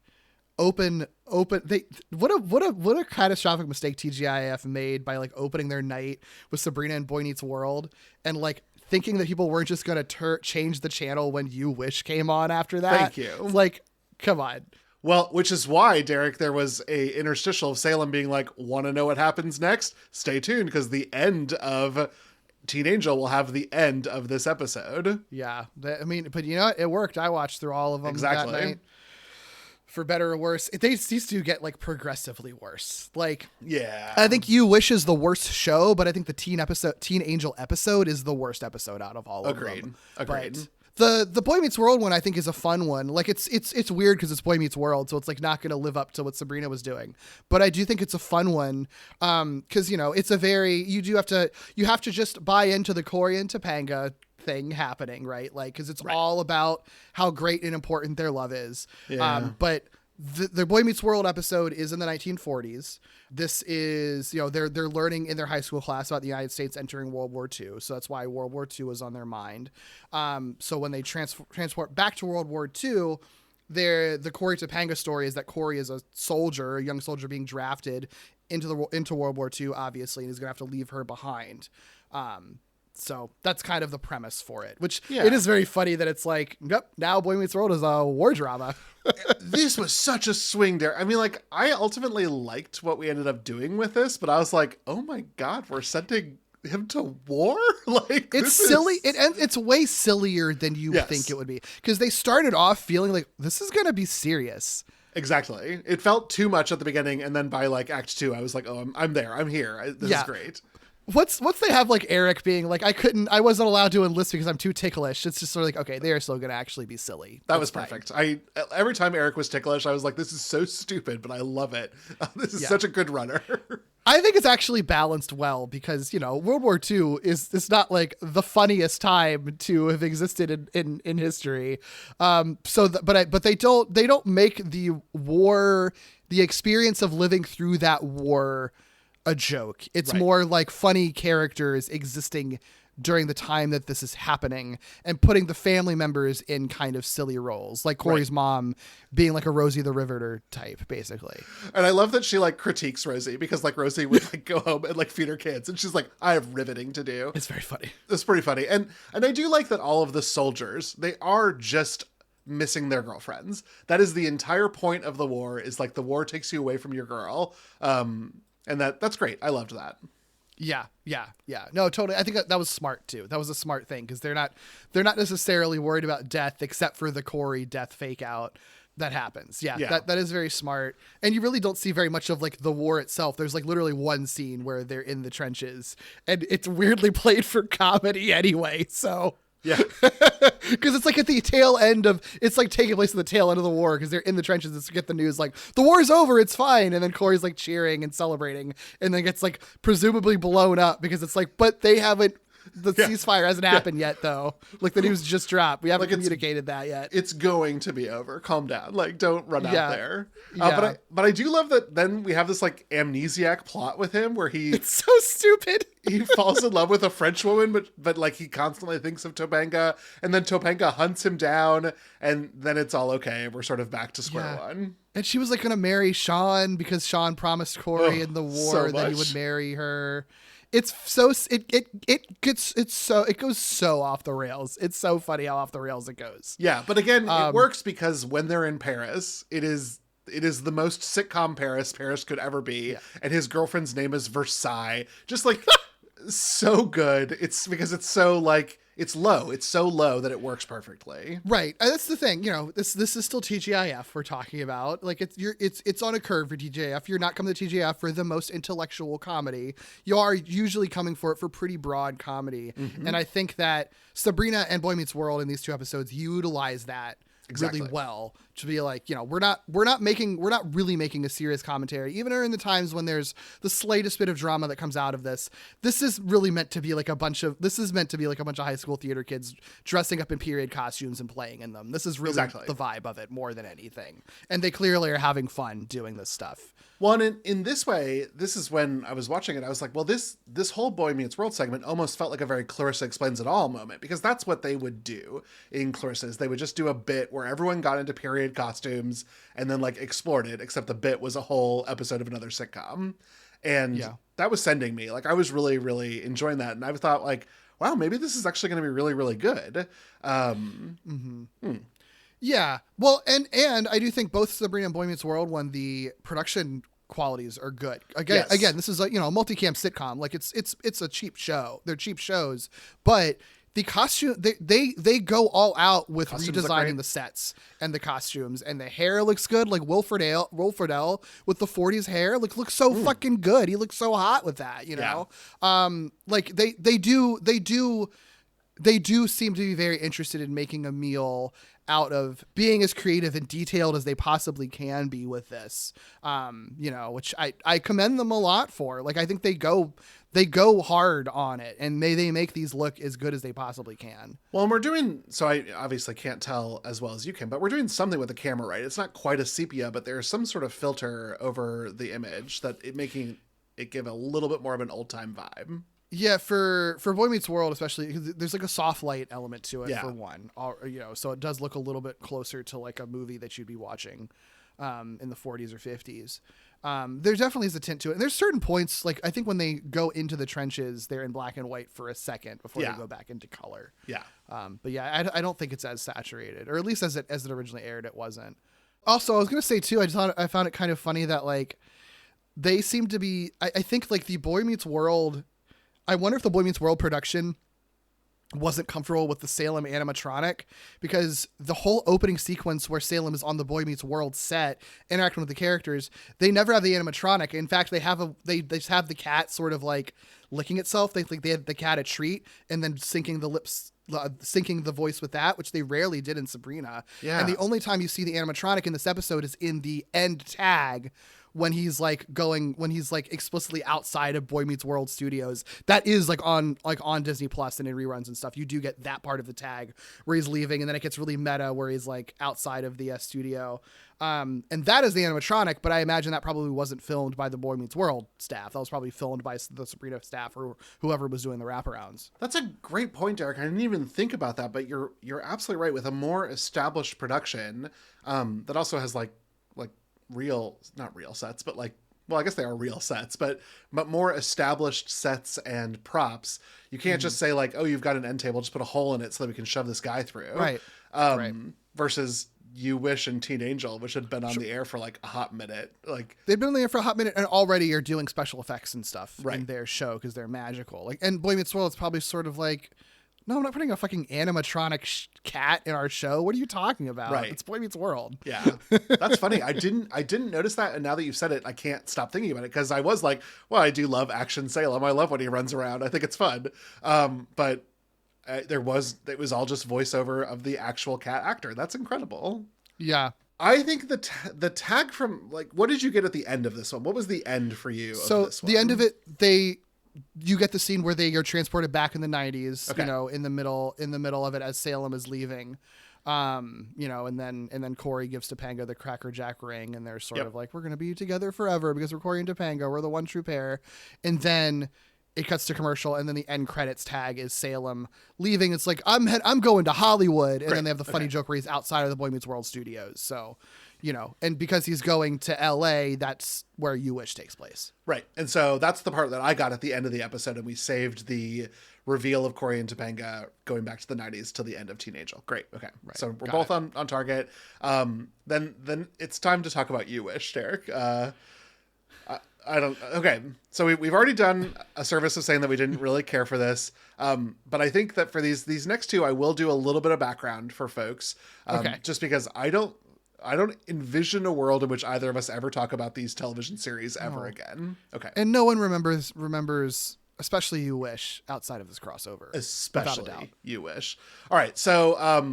open, what a catastrophic mistake TGIF made by like opening their night with Sabrina and Boy Meets World, and like thinking that people weren't just going to change the channel when You Wish came on after that. Thank you. Like, come on. Well, which is why, Derek, there was a interstitial of Salem being like, want to know what happens next? Stay tuned, because the end of Teen Angel will have the end of this episode. Yeah. But you know what? It worked. I watched through all of them that night. For better or worse. These do get like progressively worse. Like, yeah. I think You Wish is the worst show, but I think the Teen Angel episode is the worst episode out of all of them. Agreed. But the Boy Meets World one, I think, is a fun one. Like it's weird because it's Boy Meets World, so it's like not going to live up to what Sabrina was doing. But I do think it's a fun one because it's a you have to just buy into the Cory and Topanga thing happening, right? Like because it's all about how great and important their love is. Yeah. But the Boy Meets World episode is in the 1940s. This is, they're learning in their high school class about the United States entering World War II. So that's why World War II was on their mind. So when they transport back to World War II, the Cory Topanga story is that Cory is a young soldier being drafted into World War II, obviously, and he's going to have to leave her behind. So that's kind of the premise for it, which it is very funny that it's like, yep, now Boy Meets World is a war drama. This was such a swing there. I mean, like, I ultimately liked what we ended up doing with this, but I was like, oh my God, we're sending him to war? Like, it's silly. It's way sillier than you think it would be, because they started off feeling like this is going to be serious. Exactly. It felt too much at the beginning, and then by like Act 2, I was like, oh, I'm there. I'm here. This is great. Once they have like Eric being like, I wasn't allowed to enlist because I'm too ticklish. It's just sort of like, okay, they are still going to actually be silly. That was perfect. Every time Eric was ticklish, I was like, this is so stupid, but I love it. This is such a good runner. I think it's actually balanced well because, World War II is not like the funniest time to have existed in history. But they don't make the war, the experience of living through that war, a joke. It's more like funny characters existing during the time that this is happening and putting the family members in kind of silly roles, like Cory's mom being like a Rosie the Riveter type, basically. And I love that she like critiques Rosie because like Rosie would like go home and like feed her kids, and she's like, I have riveting to do. It's very funny. It's pretty funny. And I do like that all of the soldiers, they are just missing their girlfriends. That is the entire point of the war, is like the war takes you away from your girl. And that's great. I loved that. Yeah. No, totally. I think that was smart too. That was a smart thing because they're not necessarily worried about death, except for the Cory death fake out that happens. Yeah. That is very smart. And you really don't see very much of like the war itself. There's like literally one scene where they're in the trenches, and it's weirdly played for comedy anyway. So Yeah. Because it's like at the tail end of, it's like taking place at the tail end of the war because they're in the trenches to get the news like, the war's over, it's fine. And then Cory's like cheering and celebrating and then gets like presumably blown up because it's like, but they haven't, the ceasefire hasn't happened yet though. Like the news just dropped. We haven't communicated that yet. It's going to be over. Calm down. Like don't run out there. Yeah. But I do love that then we have this like amnesiac plot with him where it's so stupid. He falls in love with a French woman, but like he constantly thinks of Topanga, and then Topanga hunts him down, and then it's all okay. We're sort of back to square one. And she was like going to marry Sean because Sean promised Cory in the war that he would marry her. It's so it goes so off the rails. It's so funny how off the rails it goes. Yeah, but again, it works because when they're in Paris, it is the most sitcom Paris could ever be, and his girlfriend's name is Versailles. Just like so good. It's because it's so like it's low. It's so low that it works perfectly. Right. That's the thing. You know, this is still TGIF we're talking about. Like it's on a curve for TGIF. You're not coming to TGIF for the most intellectual comedy. You are usually coming for it for pretty broad comedy. Mm-hmm. And I think that Sabrina and Boy Meets World in these 2 episodes utilize that really well to be like, you know, we're not really making a serious commentary, even in the times when there's the slightest bit of drama that comes out of this. This is meant to be like a bunch of high school theater kids dressing up in period costumes and playing in them. This is really the vibe of it more than anything. And they clearly are having fun doing this stuff. Well, and in this way, this is when I was watching it, I was like, well, this whole Boy Meets World segment almost felt like a very Clarissa Explains It All moment, because that's what they would do in Clarissa's. They would just do a bit where everyone got into period costumes and then like explored it, except the bit was a whole episode of another sitcom. And that was sending me. Like I was really, really enjoying that. And I thought like, wow, maybe this is actually going to be really, really good. Yeah. Well, and I do think both Sabrina and Boy Meets World, when the production qualities are good. Again, this is a, you know, multicam sitcom. Like it's a cheap show. They're cheap shows, but the costume, they go all out with redesigning the sets and the costumes, and the hair looks good. Like Will Friedle with the 40s hair looks so fucking good. He looks so hot with that, you know? Like they do seem to be very interested in making a meal out of being as creative and detailed as they possibly can be with this, you know, which I commend them a lot for. Like, I think they go hard on it, and they make these look as good as they possibly can. Well, and we're doing, so I obviously can't tell as well as you can, but we're doing something with the camera, right? It's not quite a sepia, but there's some sort of filter over the image that making it give a little bit more of an old time vibe. Yeah, for Boy Meets World, especially, because there's like a soft light element to it for one, you know, so it does look a little bit closer to like a movie that you'd be watching in the 40s or 50s. There definitely is a tint to it. And there's certain points, like I think when they go into the trenches, they're in black and white for a second before they go back into color. Yeah. But yeah, I don't think it's as saturated, or at least as it originally aired, it wasn't. Also, I was going to say too, I found it kind of funny that like they seem to be, I think like the Boy Meets World, I wonder if the Boy Meets World production wasn't comfortable with the Salem animatronic, because the whole opening sequence where Salem is on the Boy Meets World set interacting with the characters, they never have the animatronic. In fact, they just have the cat sort of like licking itself. They think they had the cat a treat and then syncing the voice with that, which they rarely did in Sabrina. Yeah. And the only time you see the animatronic in this episode is in the end tag, when he's explicitly outside of Boy Meets World Studios. That is like on Disney Plus and in reruns and stuff. You do get that part of the tag where he's leaving, and then it gets really meta where he's like outside of the studio. And that is the animatronic, but I imagine that probably wasn't filmed by the Boy Meets World staff. That was probably filmed by the Sabrina staff or whoever was doing the wraparounds. That's a great point, Derek. I didn't even think about that, but you're absolutely right. With a more established production, that also has like not real sets, but like, well, I guess they are real sets, but more established sets and props. You can't just say like, oh, you've got an end table, just put a hole in it so that we can shove this guy through. Right. Versus You Wish and Teen Angel, which had been on the air for like a hot minute. Like they've been on the air for a hot minute and already are doing special effects and stuff in their show because they're magical. Like, and Boy Meets World, it's probably sort of like, no, I'm not putting a fucking animatronic cat in our show. What are you talking about? Right. It's Boy Meets World. Yeah. That's funny. I didn't notice that. And now that you've said it, I can't stop thinking about it, because I was like, well, I do love Action Salem. I love when he runs around. I think it's fun. But it was all just voiceover of the actual cat actor. That's incredible. Yeah. I think the tag from, like, what did you get at the end of this one? What was the end for you of this one? The end of it, you get the scene where they are transported back in the 90s, okay. in the middle of it as Salem is leaving. And then Cory gives Topanga the Cracker Jack ring, and they're sort of like, we're going to be together forever because we're Cory and Topanga. We're the one true pair. And then it cuts to commercial, and then the end credits tag is Salem leaving. It's like, I'm going to Hollywood. And then they have the funny joke where he's outside of the Boy Meets World studios. So, and because he's going to LA, that's where You Wish takes place. Right. And so that's the part that I got at the end of the episode, and we saved the reveal of Cory and Topanga going back to the 90s till the end of Teen Angel. Great. Okay. Right. So we're both on target. Then it's time to talk about You Wish, Derek. Okay. So we've already done a service of saying that we didn't really care for this. But I think that for these next two, I will do a little bit of background for folks. Just because I don't envision a world in which either of us ever talk about these television series ever again. Okay. And no one remembers, especially You Wish, outside of this crossover. Especially You Wish. All right. So,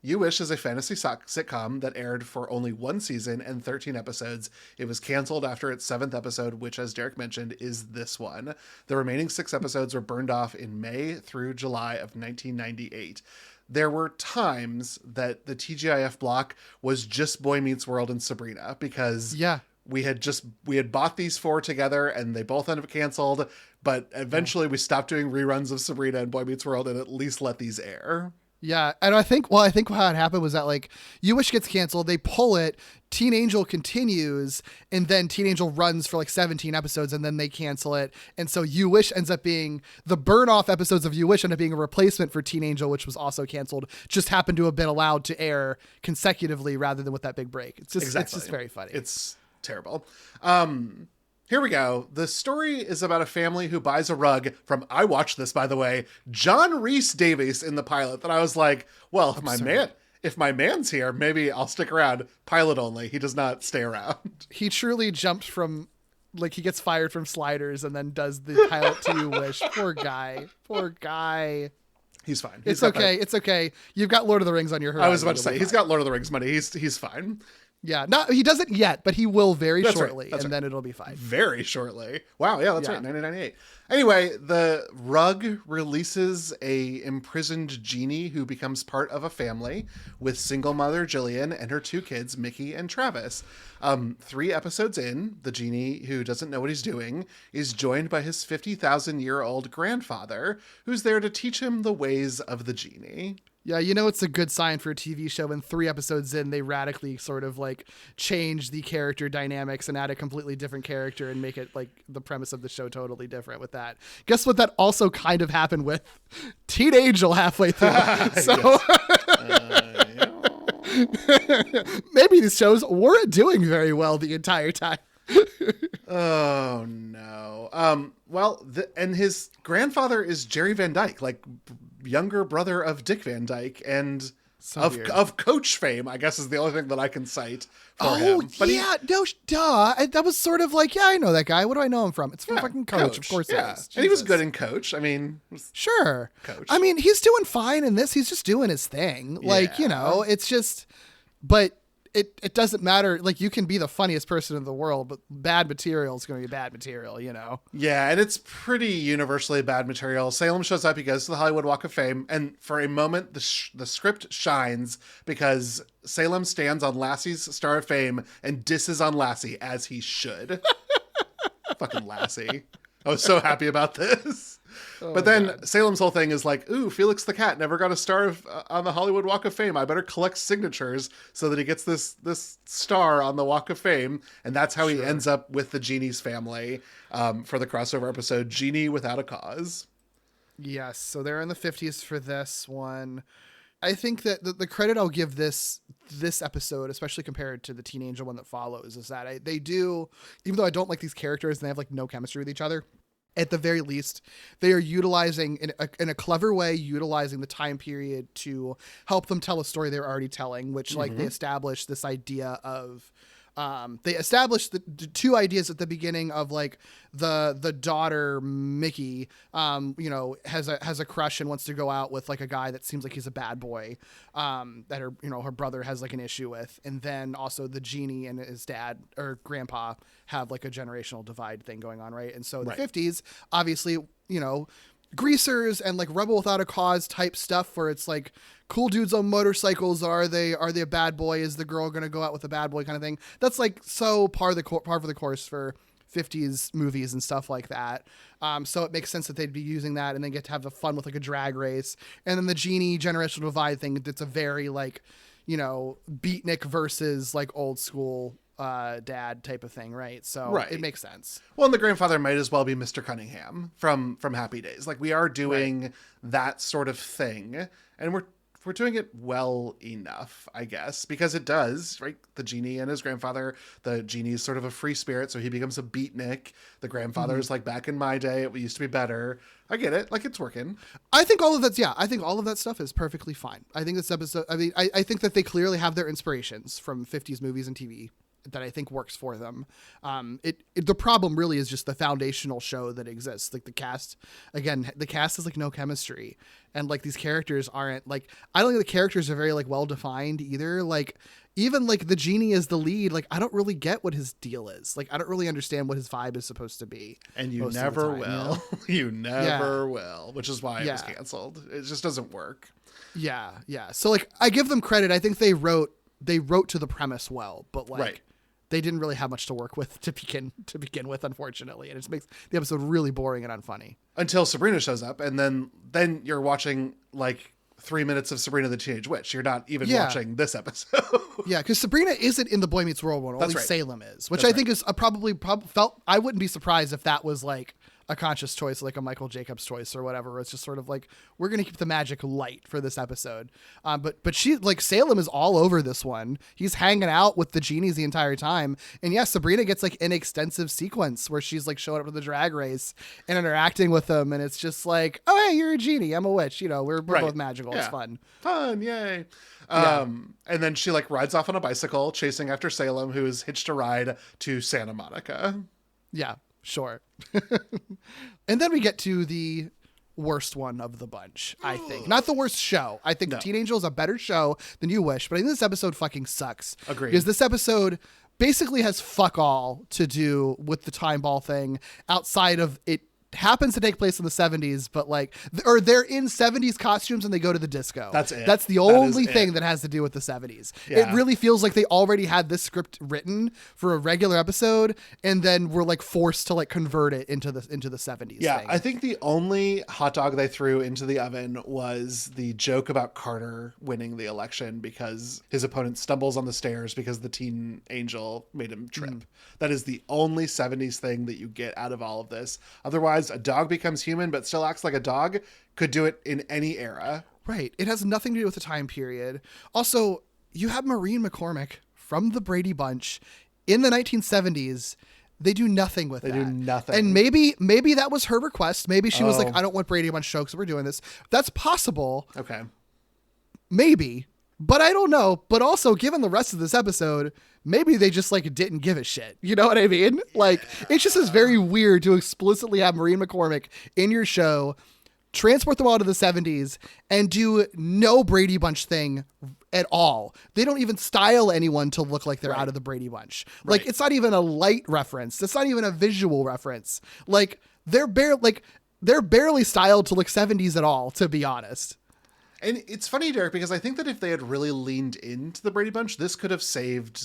You Wish is a fantasy sitcom that aired for only one season and 13 episodes. It was canceled after its 7th episode, which, as Derek mentioned, is this one. The remaining 6 episodes were burned off in May through July of 1998. There were times that the TGIF block was just Boy Meets World and Sabrina, because we had bought these 4 together and they both ended up canceled, but eventually we stopped doing reruns of Sabrina and Boy Meets World and at least let these air. Yeah, and I think how it happened was that, like, You Wish gets canceled, they pull it, Teen Angel continues, and then Teen Angel runs for like 17 episodes, and then they cancel it, and so You Wish ends up being, the burn-off episodes of You Wish end up being a replacement for Teen Angel, which was also canceled, just happened to have been allowed to air consecutively rather than with that big break. It's just very funny. It's terrible. Here we go. The story is about a family who buys a rug from, I watched this, by the way, John Rhys Davies in the pilot, that I was like, well, if my man's here, maybe I'll stick around. Pilot only. He does not stay around. He truly jumped from, like, he gets fired from Sliders and then does the pilot to You Wish. Poor guy. He's fine. It's okay. You've got Lord of the Rings on your horizon. I was about to say, he's got Lord of the Rings money. He's fine. Yeah, he doesn't yet, but he will very shortly, and then it'll be fine. Very shortly. Wow, yeah, that's right, 1998. Anyway, the rug releases a imprisoned Genie who becomes part of a family with single mother Jillian and her 2 kids, Mickey and Travis. 3 episodes in, the Genie, who doesn't know what he's doing, is joined by his 50,000-year-old grandfather, who's there to teach him the ways of the Genie. Yeah, it's a good sign for a TV show when 3 episodes in, they radically sort of like change the character dynamics and add a completely different character and make it like the premise of the show totally different with that. Guess what? That also kind of happened with Teen Angel halfway through. So maybe these shows weren't doing very well the entire time. Oh no. And his grandfather is Jerry Van Dyke, like younger brother of Dick Van Dyke, and of Coach fame, I guess, is the only thing that I can cite for him. But that was sort of like, I know that guy. What do I know him from? It's from fucking Coach. Of course, yeah. And he was good in Coach. I mean, sure. Coach. I mean, he's doing fine in this. He's just doing his thing. Like, it's just, but it doesn't matter. Like, you can be the funniest person in the world, but bad material is going to be bad material, Yeah, and it's pretty universally bad material. Salem shows up, he goes to the Hollywood Walk of Fame, and for a moment, the script shines because Salem stands on Lassie's Star of Fame and disses on Lassie, as he should. Fucking Lassie. I was so happy about this. But then God. Salem's whole thing is like, ooh, Felix the Cat never got a star on the Hollywood Walk of Fame. I better collect signatures so that he gets this star on the Walk of Fame. And that's how he ends up with the Genie's family for the crossover episode, Genie Without a Cause. Yes, so they're in the 50s for this one. I think that the credit I'll give this episode, especially compared to the Teen Angel one that follows, is that they do, even though I don't like these characters and they have like no chemistry with each other, at the very least, they are utilizing in a clever way, utilizing the time period to help them tell a story they're already telling, which like they establish this idea of They established the two ideas at the beginning of like the daughter Mickey, has a crush and wants to go out with like a guy that seems like he's a bad boy, that her brother has like an issue with. And then also the Genie and his dad or grandpa have like a generational divide thing going on. Right. And so the 50s, obviously, greasers and like rebel without a cause type stuff where it's like cool dudes on motorcycles. Are they a bad boy? Is the girl going to go out with a bad boy kind of thing? That's like so par for the course for 50s movies and stuff like that. So it makes sense that they'd be using that and then get to have the fun with like a drag race. And then the Genie generational divide thing. That's a very like, beatnik versus like old school dad type of thing, right? So it makes sense. Well, and the grandfather might as well be Mr. Cunningham from Happy Days. Like we are doing that sort of thing, and we're doing it well enough, I guess, because it does, right? The Genie and his grandfather, the Genie is sort of a free spirit, so he becomes a beatnik. The grandfather is like, back in my day, it used to be better. I get it. Like, it's working. I think all of that stuff is perfectly fine. I think this episode, I think that they clearly have their inspirations from 50s movies and TV that I think works for them. The problem really is just the foundational show that exists. Like the cast is like no chemistry, and like these characters aren't like, I don't think the characters are very like well defined either. Like even like the Genie is the lead. Like I don't really get what his deal is. Like I don't really understand what his vibe is supposed to be. And you never will. You never will, which is why it was canceled. It just doesn't work. Yeah. Yeah. So like I give them credit. I think they wrote to the premise well, but like they didn't really have much to work with to begin with, unfortunately. And it just makes the episode really boring and unfunny. Until Sabrina shows up, and then you're watching like 3 minutes of Sabrina the Teenage Witch. You're not even watching this episode. Yeah, because Sabrina isn't in the Boy Meets World one. Only Salem is, which I think is probably felt. I wouldn't be surprised if that was like a conscious choice, like a Michael Jacobs choice or whatever. It's just sort of like, we're going to keep the magic light for this episode. But she, like, Salem is all over this one. He's hanging out with the Genies the entire time. And yeah, Sabrina gets like an extensive sequence where she's like showing up to the drag race and interacting with them. And it's just like, oh, hey, you're a Genie. I'm a witch. We're both magical. Yeah. It's fun. Fun. Yay. And then she like rides off on a bicycle chasing after Salem, who is hitched a ride to Santa Monica. Yeah. Sure. And then we get to the worst one of the bunch, I think. Not the worst show. I think Teen Angel is a better show than You Wish, but I think this episode fucking sucks. Agreed. Because this episode basically has fuck all to do with the time ball thing outside of it. Happens to take place in the 70s, but like, or they're in 70s costumes and they go to the disco. That's it. That's the only thing that has to do with the 70s. Yeah. It really feels like they already had this script written for a regular episode and then were like forced to like convert it into the 70s. Yeah. Thing. I think the only hot dog they threw into the oven was the joke about Carter winning the election because his opponent stumbles on the stairs because the teen angel made him trip. That is the only 70s thing that you get out of all of this. Otherwise, a dog becomes human but still acts like a dog could do it in any era. Right. It has nothing to do with the time period. Also, you have Maureen McCormick from the Brady Bunch in the 1970s. They do nothing with that. They do nothing. And maybe that was her request. Maybe she was like, I don't want Brady Bunch show because we're doing this. That's possible. Okay. Maybe. But I don't know. But also, given the rest of this episode, maybe they just like didn't give a shit. You know what I mean? Yeah. Like, it just is very weird to explicitly have Maureen McCormick in your show, transport them all to the 70s, and do no Brady Bunch thing at all. They don't even style anyone to look like they're out of the Brady Bunch. Like, it's not even a light reference. It's not even a visual reference. Like, they're barely styled to look 70s at all, to be honest. And it's funny, Derek, because I think that if they had really leaned into the Brady Bunch, this could have saved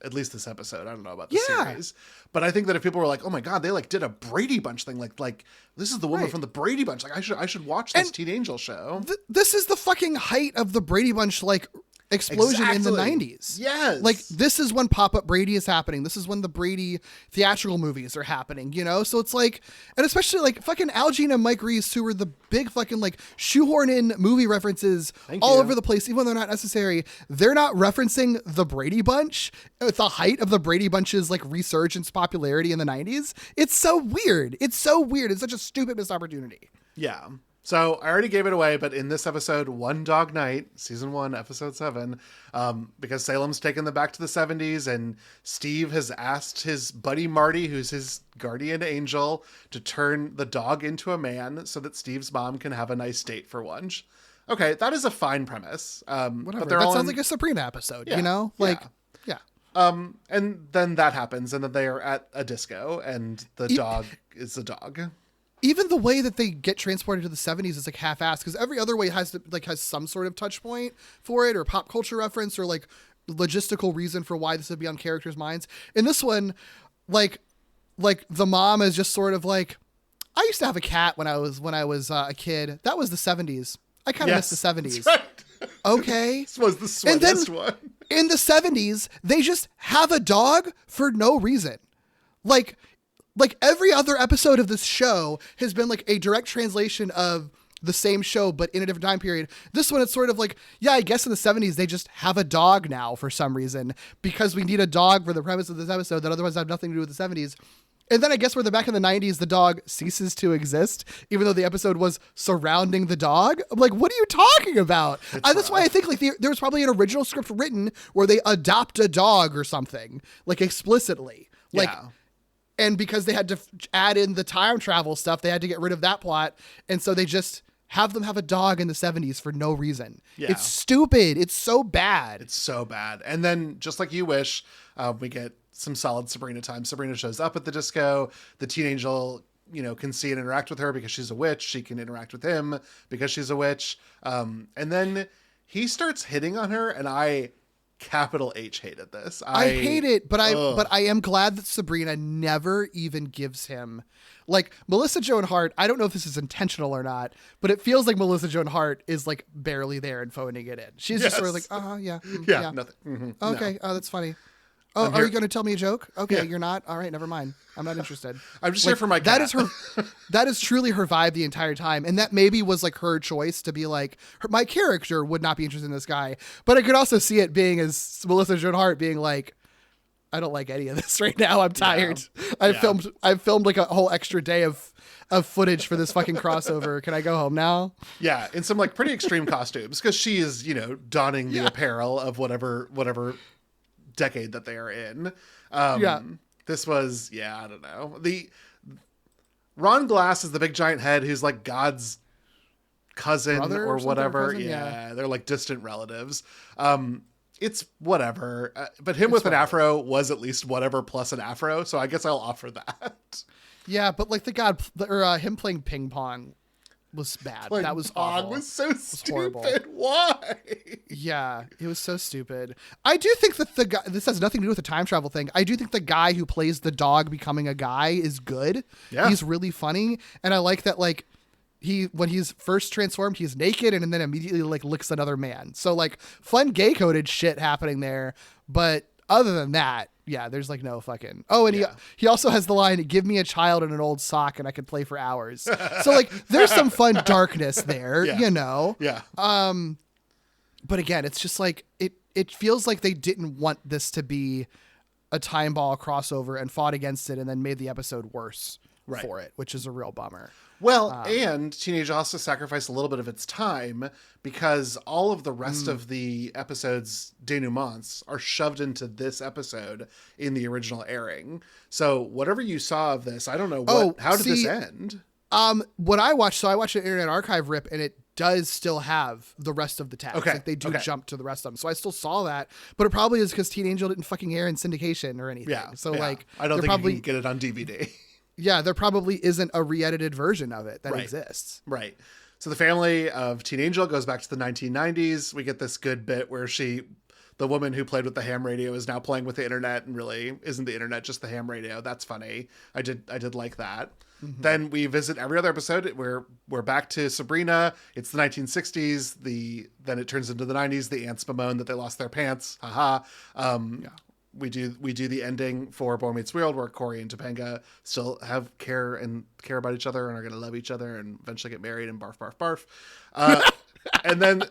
at least this episode. I don't know about the series, but I think that if people were like, "Oh my God, they like did a Brady Bunch thing," like this is the woman from the Brady Bunch. Like I should watch this Teen Angel show. This is the fucking height of the Brady Bunch like explosion in the 90s. Yes. Like this is when Pop-Up Brady is happening. This is when the Brady theatrical movies are happening, So it's like, and especially like fucking Al Jean and Mike Reese, who were the big fucking like shoehorn in movie references all over the place, even when they're not necessary. They're not referencing the Brady Bunch at the height of the Brady Bunch's like resurgence popularity in the 90s. It's so weird. It's such a stupid missed opportunity. Yeah. So I already gave it away, but in this episode, One Dog Night, season 1, episode 7, because Salem's taken them back to the 70s, and Steve has asked his buddy Marty, who's his guardian angel, to turn the dog into a man so that Steve's mom can have a nice date for once. Okay, that is a fine premise. Whatever. That sounds like a Sabrina episode, you know? Like, yeah. And then that happens, and then they are at a disco, and the dog is a dog. Even the way that they get transported to the 70s is like half-assed, because every other way has some sort of touch point for it, or pop culture reference, or like logistical reason for why this would be on characters' minds. In this one, like the mom is just sort of like, I used to have a cat when I was a kid. That was the 70s. I kind of miss the 70s. Right. Okay. This was the sweatiest one. In the 70s, they just have a dog for no reason. Like every other episode of this show has been like a direct translation of the same show, but in a different time period. This one, it's sort of like, yeah, I guess in the 70s, they just have a dog now for some reason, because we need a dog for the premise of this episode that otherwise have nothing to do with the 70s. And then I guess where they're back in the 90s, the dog ceases to exist, even though the episode was surrounding the dog. I'm like, what are you talking about? That's why I think like there was probably an original script written where they adopt a dog or something, like explicitly. Like, and because they had to add in the time travel stuff, they had to get rid of that plot. And so they just have them have a dog in the 70s for no reason. Yeah. It's stupid. It's so bad. It's so bad. And then just like you wish, we get some solid Sabrina time. Sabrina shows up at the disco. The teen angel, can see and interact with her because she's a witch. She can interact with him because she's a witch. And then he starts hitting on her, and I capital H hated this. I hate it, but I am glad that Sabrina never even gives him, like, Melissa Joan Hart. I don't know if this is intentional or not, but it feels like Melissa Joan Hart is like barely there and phoning it in. She's just sort of like, yeah, nothing. Mm-hmm, okay, oh, that's funny. Oh, are you going to tell me a joke? Okay, you're not. All right, never mind. I'm not interested. I'm just here for my cat. That is truly her vibe the entire time, and that maybe was like her choice to be like, my character would not be interested in this guy. But I could also see it being as Melissa Joan Hart being like, I don't like any of this right now. I'm tired. Yeah. I've filmed like a whole extra day of footage for this fucking crossover. Can I go home now? Yeah, in some like pretty extreme costumes, because she is donning the apparel of whatever decade that they are in. This was, I don't know. The Ron Glass is the big giant head who's like God's cousin or whatever. Cousin? Yeah, they're like distant relatives. It's whatever. But him with an afro was at least whatever plus an afro. So I guess I'll offer that. Yeah, but like him playing ping pong was bad. That was awful. Was so stupid. Horrible. Why? Yeah, it was so stupid. I do think that the guy, this has nothing to do with the time travel thing. I do think the guy who plays the dog becoming a guy is good. Yeah. He's really funny. And I like that, like, when he's first transformed, he's naked and then immediately like licks another man. So like fun gay coded shit happening there. But other than that, there's like no fucking. Oh, and he also has the line, "Give me a child and an old sock and I could play for hours." So like there's some fun darkness there, Yeah. But again, it's just like it feels like they didn't want this to be a time ball crossover and fought against it and then made the episode worse for it, which is a real bummer. Well, and Teenage also sacrificed a little bit of its time because all of the rest of the episode's denouements are shoved into this episode in the original airing. So whatever you saw of this, I don't know how did this end? What I watched an Internet Archive rip, and it does still have the rest of the tags. Okay. Like they do jump to the rest of them. So I still saw that, but it probably is because Teen Angel didn't fucking air in syndication or anything. Yeah. So like, I don't think you can get it on DVD. Yeah, there probably isn't a re-edited version of it that exists. Right. So the family of Teen Angel goes back to the 1990s. We get this good bit where the woman who played with the ham radio is now playing with the internet and really isn't the internet, just the ham radio. That's funny. I did like that. Mm-hmm. Then we visit every other episode. We're back to Sabrina. It's the 1960s. Then it turns into the 90s. The ants bemoan that they lost their pants. Haha. We do the ending for Boy Meets World where Cory and Topanga still have care about each other and are going to love each other and eventually get married and barf, barf, barf. And then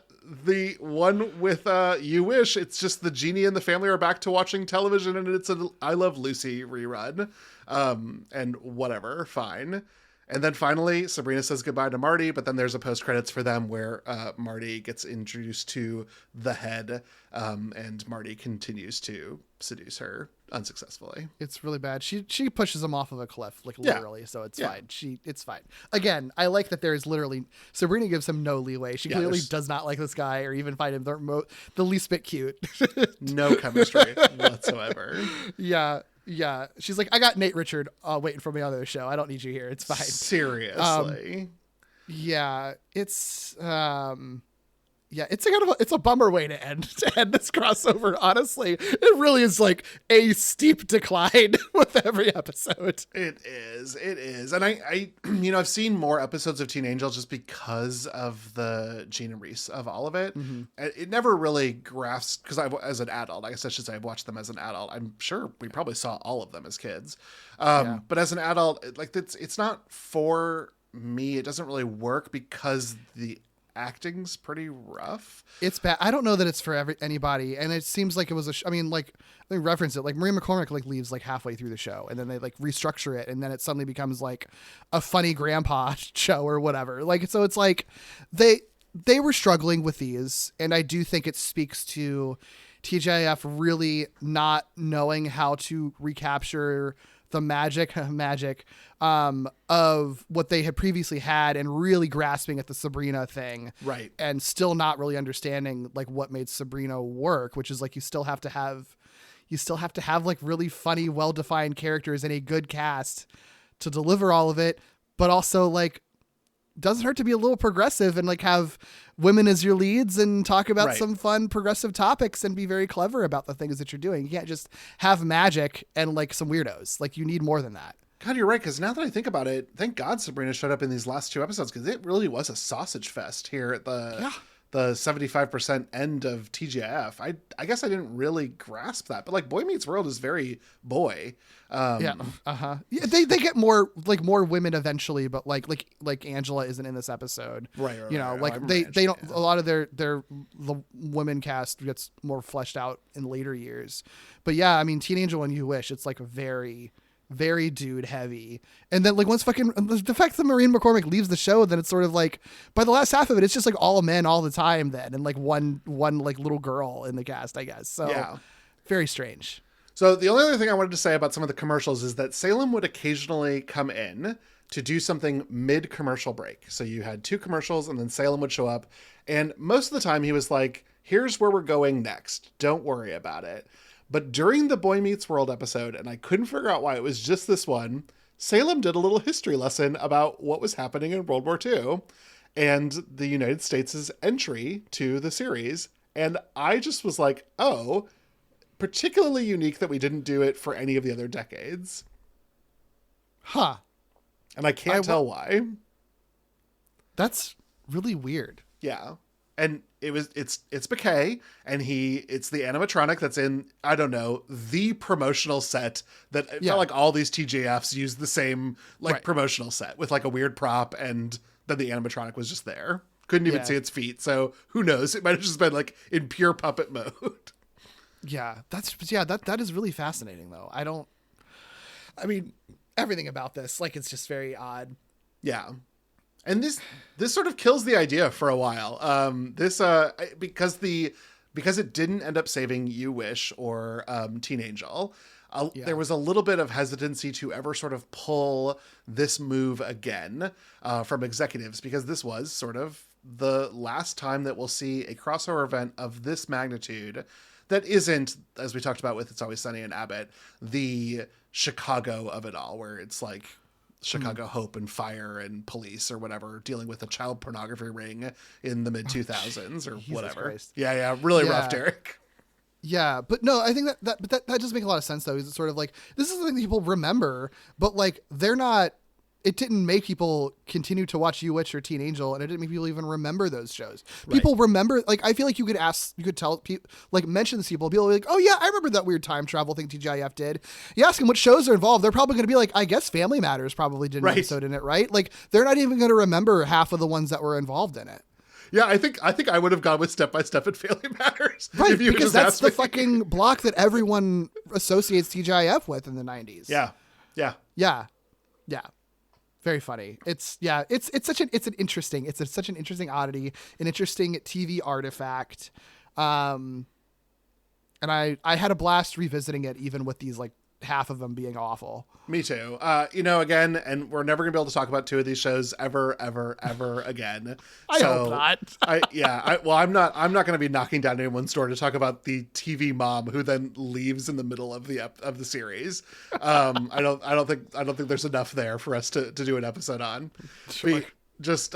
the one with You Wish, it's just the Genie and the family are back to watching television and it's a I Love Lucy rerun. And whatever, fine. And then finally, Sabrina says goodbye to Marty, but then there's a post-credits for them where Marty gets introduced to the head, and Marty continues to seduce her unsuccessfully. It's really bad. She pushes him off of a cliff, like literally, so it's fine. It's fine. Again, I like that there's literally, Sabrina gives him no leeway. She clearly does not like this guy or even find him the least bit cute. No chemistry whatsoever. Yeah. She's like, I got Nate Richard waiting for me on the show. I don't need you here. It's fine. Seriously. It's it's a bummer way to end this crossover. Honestly, it really is like a steep decline with every episode. It is. And I I've seen more episodes of Teen Angel just because of the Gene and Reese of all of it. Mm-hmm. It never really grasped, because as an adult, I guess I should say I've watched them as an adult. I'm sure we probably saw all of them as kids. But as an adult, like it's not for me. It doesn't really work because the acting's pretty rough. It's bad. I don't know that it's for anybody, and it seems like it was they reference it, like Maria McCormick like leaves like halfway through the show, and then they like restructure it, and then it suddenly becomes like a funny grandpa show or whatever. Like, so it's like they were struggling with these, and I do think it speaks to TGIF really not knowing how to recapture the magic of what they had previously had, and really grasping at the Sabrina thing. Right. And still not really understanding like what made Sabrina work, which is like, you still have to have like really funny, well-defined characters and a good cast to deliver all of it. But also, like, doesn't hurt to be a little progressive and like have women as your leads and talk about some fun progressive topics and be very clever about the things that you're doing. You can't just have magic and like some weirdos. Like, you need more than that. God, you're right. Because now that I think about it, thank God Sabrina showed up in these last two episodes, because it really was a sausage fest here at the 75% end of TGIF. I guess I didn't really grasp that, but like Boy Meets World is very boy. Yeah, they get more women eventually, but like Angela isn't in this episode, right? Like they don't. A lot of the women cast gets more fleshed out in later years, but yeah, I mean, Teen Angel and You Wish, it's like a very dude heavy. And then like once the fact that Maureen McCormick leaves the show, then it's sort of like by the last half of it, it's just like all men all the time then, and like one like little girl in the cast, I guess. So yeah, very strange. So the only other thing I wanted to say about some of the commercials is that Salem would occasionally come in to do something mid-commercial break. So you had two commercials and then Salem would show up, and most of the time he was like, here's where we're going next. Don't worry about it. But during the Boy Meets World episode, and I couldn't figure out why it was just this one, Salem did a little history lesson about what was happening in World War II and the United States' entry to the series. And I just was like, oh, particularly unique that we didn't do it for any of the other decades. Huh. And I can't tell why. That's really weird. Yeah. And it's McKay, and it's the animatronic that's in, I don't know, the promotional set that it felt like all these TGIFs used the same promotional set with like a weird prop, and then the animatronic was just there. Couldn't even see its feet. So who knows? It might have just been like in pure puppet mode. Yeah, that is really fascinating though. I mean, everything about this, like, it's just very odd. Yeah. And this sort of kills the idea for a while. Because it didn't end up saving You Wish or Teen Angel, there was a little bit of hesitancy to ever sort of pull this move again from executives, because this was sort of the last time that we'll see a crossover event of this magnitude that isn't, as we talked about with It's Always Sunny in Abbott, the Chicago of it all, where it's like Chicago Hope and Fire and Police or whatever, dealing with a child pornography ring in the mid 2000s or whatever. Christ. Yeah. Really rough, Derek. Yeah. But no, I think that does make a lot of sense though. Is it's sort of like, this is something that people remember, but like it didn't make people continue to watch You Witch or Teen Angel, and it didn't make people even remember those shows. Right. People remember, like, I feel like you could tell people, like, mention these people be like, oh yeah, I remember that weird time travel thing TGIF did. You ask them what shows are involved, they're probably going to be like, I guess Family Matters probably did an episode in it, right? Like, they're not even going to remember half of the ones that were involved in it. Yeah, I think I would have gone with Step by Step and Family Matters. Right, because that's the fucking block that everyone associates TGIF with in the 90s. Yeah. Very funny. It's such an interesting oddity, an interesting TV artifact. And I had a blast revisiting it, even with these like half of them being awful. Me too. Again, and we're never gonna be able to talk about 2 of these shows ever again. I hope not. I'm not gonna be knocking down anyone's door to talk about the TV mom who then leaves in the middle of the series. I don't think there's enough there for us to do an episode on. Sure. Just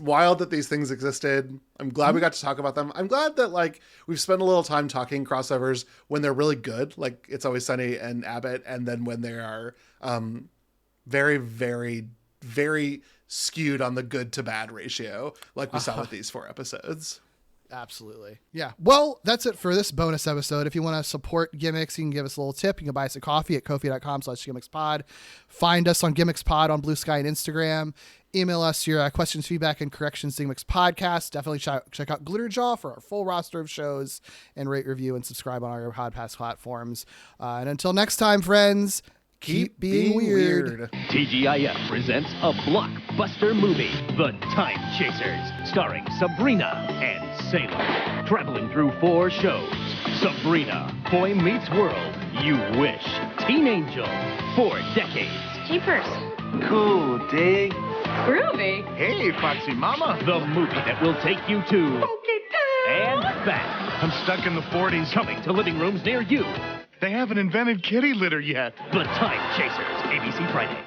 wild that these things existed. I'm glad we got to talk about them. I'm glad that like we've spent a little time talking crossovers when they're really good, like It's Always Sunny and Abbott, and then when they are very, very, very skewed on the good to bad ratio, like we saw with these 4 episodes. Absolutely. Yeah. Well, that's it for this bonus episode. If you want to support Gimmicks, you can give us a little tip. You can buy us a coffee at ko-fi.com/gimmicks-pod. Find us on Gimmicks-pod on Blue Sky and Instagram. Email us your questions, feedback, and corrections to Gimmicks Podcast. Definitely check out Glitterjaw for our full roster of shows, and rate, review, and subscribe on our podcast platforms. And until next time, friends, keep being weird. TGIF presents a blockbuster movie, The Time Chasers, starring Sabrina and Salem. Traveling through 4 shows. Sabrina, Boy Meets World, You Wish, Teen Angel, 4 decades. Jeepers. Cool, dig. Groovy. Hey, Foxy Mama. The movie that will take you to Pokey Town. and back. I'm stuck in the 40s. Coming to living rooms near you. They haven't invented kitty litter yet. The Time Chasers, ABC Friday.